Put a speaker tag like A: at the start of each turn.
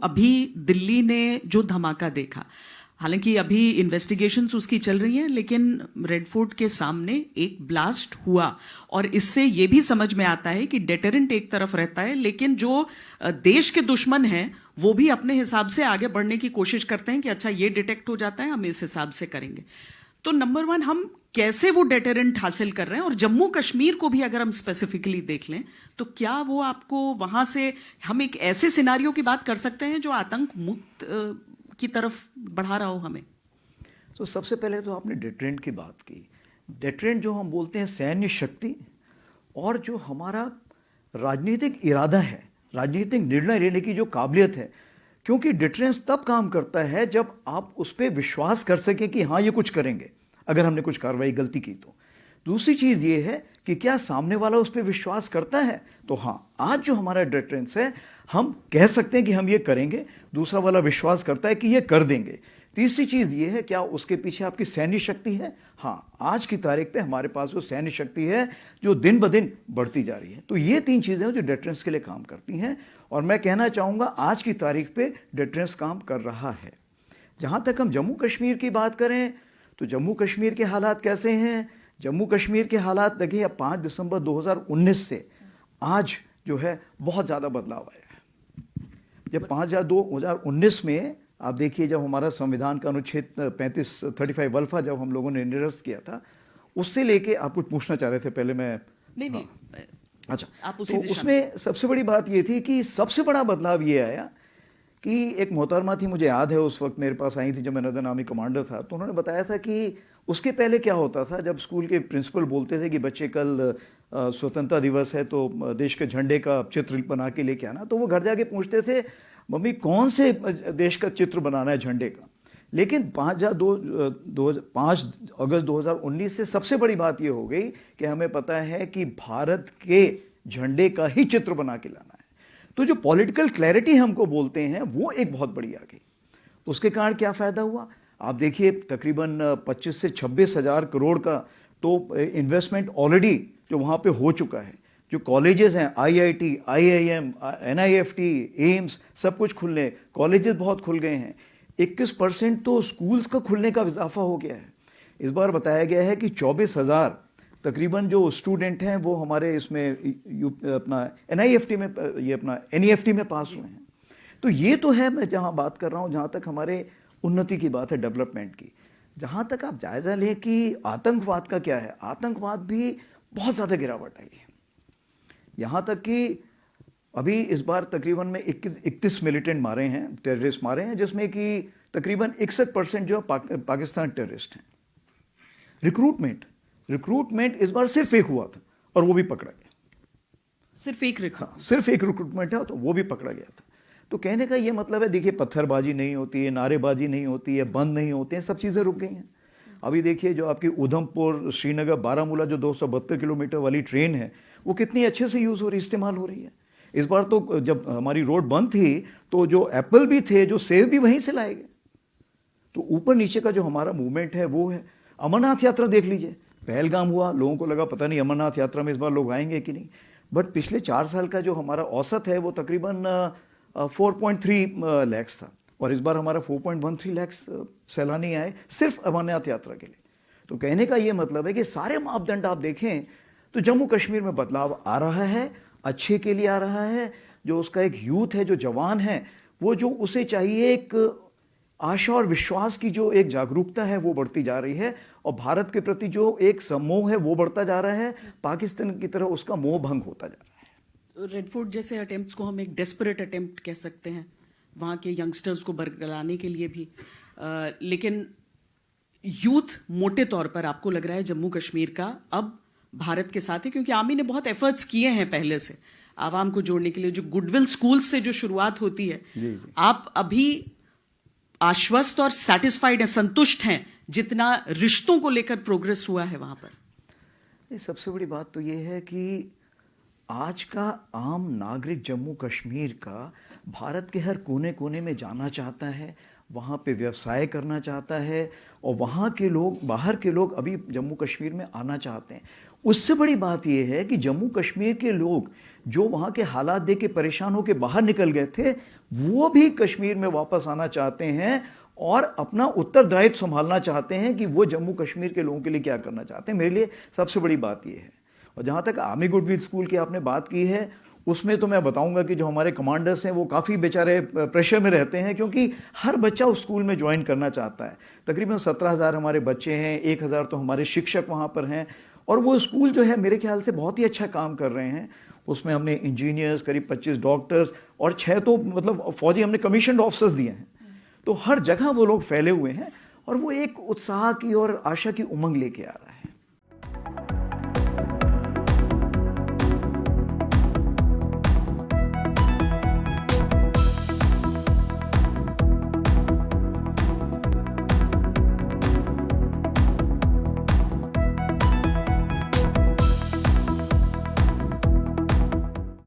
A: अभी दिल्ली ने जो धमाका देखा, हालांकि अभी इन्वेस्टिगेशंस उसकी चल रही हैं, लेकिन रेड फोर्ट के सामने एक ब्लास्ट हुआ और इससे ये भी समझ में आता है कि डेटरेंट एक तरफ रहता है, लेकिन जो देश के दुश्मन हैं वो भी अपने हिसाब से आगे बढ़ने की कोशिश करते हैं कि अच्छा ये डिटेक्ट हो जाता है, हम इस हिसाब से करेंगे। तो नंबर वन, हम कैसे वो डेटरेंट हासिल कर रहे हैं, और जम्मू कश्मीर को भी अगर हम स्पेसिफिकली देख लें तो क्या वो आपको वहां से हम एक ऐसे सिनारियो की बात कर सकते हैं जो आतंक मुक्त की तरफ बढ़ा रहा हो हमें?
B: तो सबसे पहले तो आपने डेटरेंट की बात की। डेटरेंट जो हम बोलते हैं सैन्य शक्ति, और जो हमारा राजनीतिक इरादा है, राजनीतिक निर्णय लेने की जो काबिलियत है, क्योंकि डिटरेंस तब काम करता है जब आप उस पर विश्वास कर सकें कि हाँ ये कुछ करेंगे अगर हमने कुछ कार्रवाई गलती की तो। दूसरी चीज़ ये है कि क्या सामने वाला उस पर विश्वास करता है, तो हाँ आज जो हमारा डिटरेंस है हम कह सकते हैं कि हम ये करेंगे, दूसरा वाला विश्वास करता है कि ये कर देंगे। तीसरी चीज़ ये है क्या उसके पीछे आपकी सैन्य शक्ति है। हाँ आज की तारीख पे हमारे पास वो सैन्य शक्ति है जो दिन ब दिन बढ़ती जा रही है। तो ये तीन चीज़ें जो डिटरेंस के लिए काम करती हैं, और मैं कहना चाहूँगा आज की तारीख पे डिटरेंस काम कर रहा है। जहाँ तक हम जम्मू कश्मीर की बात करें तो जम्मू कश्मीर के हालात कैसे हैं? जम्मू कश्मीर के हालात देखिए 5 दिसंबर 2019 से आज जो है बहुत ज़्यादा बदलाव आया है। जब 5/2/2019 में आप देखिए, जब हमारा संविधान का अनुच्छेद 35 वल्फा जब हम लोगों ने निरस्त किया था, उससे लेके आप कुछ पूछना चाह रहे थे पहले। मैं
A: नहीं
B: अच्छा,
A: आप
B: तो उसमें सबसे बड़ी बात ये थी कि सबसे बड़ा बदलाव ये आया कि एक मोहतरमा थी, मुझे याद है उस वक्त मेरे पास आई थी जब मैं नदन आर्मी कमांडर था, तो उन्होंने बताया था कि उसके पहले क्या होता था, जब स्कूल के प्रिंसिपल बोलते थे कि बच्चे कल स्वतंत्रता दिवस है तो देश के झंडे का चित्र बना के लेके आना, तो वो घर जाके पूछते थे मम्मी कौन से देश का चित्र बनाना है झंडे का। लेकिन 5 अगस्त 2019 से सबसे बड़ी बात ये हो गई कि हमें पता है कि भारत के झंडे का ही चित्र बना के लाना है। तो जो पॉलिटिकल क्लैरिटी हमको बोलते हैं वो एक बहुत बड़ी आ गई। उसके कारण क्या फ़ायदा हुआ आप देखिए, तकरीबन 25 से 26 हज़ार करोड़ का तो इन्वेस्टमेंट ऑलरेडी जो वहाँ पे हो चुका है। जो कॉलेजेस हैं, IIT, IIM, NIFT, एम्स, सब कुछ खुलने, कॉलेजेस बहुत खुल गए हैं। 21% तो स्कूल्स का खुलने का इजाफा हो गया है। इस बार बताया गया है कि 24,000 तकरीबन जो स्टूडेंट हैं वो हमारे इसमें अपना NIFT में, ये अपना NEFT में पास हुए हैं। तो ये तो है, मैं जहाँ बात कर रहा हूँ, जहाँ तक हमारे उन्नति की बात है, डेवलपमेंट की। जहाँ तक आप जायज़ा लें कि आतंकवाद का क्या है, आतंकवाद भी बहुत ज़्यादा गिरावट आई है। यहाँ तक कि अभी इस बार तकरीबन में 31 मिलिटेंट मारे हैं, टेररिस्ट मारे हैं, जिसमें कि तकरीबन 61% जो पाकिस्तान टेररिस्ट हैं। रिक्रूटमेंट इस बार सिर्फ एक हुआ था और वो भी पकड़ा गया।
A: सिर्फ एक
B: रिक्रूटमेंट है तो वो भी पकड़ा गया था। तो कहने का ये मतलब है, देखिए पत्थरबाजी नहीं होती है, नारेबाजी नहीं होती है, बंद नहीं होते हैं, सब चीज़ें रुक गई हैं। अभी देखिए जो आपकी उधमपुर श्रीनगर बारामूला जो 272 किलोमीटर वाली ट्रेन है वो कितनी अच्छे से यूज़ हो रही, इस्तेमाल हो रही है। इस बार तो जब हमारी रोड बंद थी तो जो एप्पल भी थे, जो सेब भी वहीं से लाए गए। तो ऊपर नीचे का जो हमारा मूवमेंट है वो है। अमरनाथ यात्रा देख लीजिए, पहलगाम हुआ, लोगों को लगा पता नहीं अमरनाथ यात्रा में इस बार लोग आएंगे कि नहीं, बट पिछले 4 साल का जो हमारा औसत है वो तकरीबन 4.3 लाख था, और इस बार हमारा 4.13 लाख सैलानी आए सिर्फ अमरनाथ यात्रा के लिए। तो कहने का ये मतलब है कि सारे मापदंड आप देखें तो जम्मू कश्मीर में बदलाव आ रहा है, अच्छे के लिए आ रहा है। जो उसका एक यूथ है, जो जवान है, वो जो उसे चाहिए एक आशा और विश्वास की जो एक जागरूकता है वो बढ़ती जा रही है, और भारत के प्रति जो एक सम्मोह है वो बढ़ता जा रहा है, पाकिस्तान की तरह उसका मोह भंग होता जा रहा है।
A: रेड फोर्ट जैसे अटेम्प्ट्स को हम एक डेस्परेट अटेम्प्ट कह सकते हैं वहाँ के यंगस्टर्स को बरगलाने के लिए भी, लेकिन यूथ मोटे तौर पर आपको लग रहा है जम्मू कश्मीर का अब भारत के साथ है, क्योंकि आर्मी ने बहुत एफर्ट्स किए हैं पहले से आवाम को जोड़ने के लिए। जो गुडविल स्कूल से जो शुरुआत होती है,
B: जी जी।
A: आप अभी आश्वस्त और सैटिस्फाइड हैं, संतुष्ट हैं जितना रिश्तों को लेकर प्रोग्रेस हुआ है वहां पर?
B: सबसे बड़ी बात तो ये है कि आज का आम नागरिक जम्मू कश्मीर का भारत के हर कोने कोने में जाना चाहता है, वहाँ पे व्यवसाय करना चाहता है, और वहाँ के लोग, बाहर के लोग अभी जम्मू कश्मीर में आना चाहते हैं। उससे बड़ी बात यह है कि जम्मू कश्मीर के लोग जो वहाँ के हालात देख के परेशान होकर बाहर निकल गए थे, वो भी कश्मीर में वापस आना चाहते हैं और अपना उत्तरदायित्व संभालना चाहते हैं कि वो जम्मू कश्मीर के लोगों के लिए क्या करना चाहते हैं। मेरे लिए सबसे बड़ी बात यह है। और जहाँ तक आर्मी गुडविल स्कूल की आपने बात की है, उसमें तो मैं बताऊंगा कि जो हमारे कमांडर्स हैं वो काफ़ी बेचारे प्रेशर में रहते हैं, क्योंकि हर बच्चा उस स्कूल में ज्वाइन करना चाहता है। तकरीबन 17,000 हमारे बच्चे हैं, 1,000 तो हमारे शिक्षक वहाँ पर हैं, और वो स्कूल जो है मेरे ख्याल से बहुत ही अच्छा काम कर रहे हैं। उसमें हमने इंजीनियर्स, करीब 25 डॉक्टर्स और 6 तो मतलब फौजी हमने कमीशन्ड ऑफिसर्स दिए हैं। तो हर जगह वो लोग फैले हुए हैं और वो एक उत्साह की और आशा की उमंग लेके आ रहा है।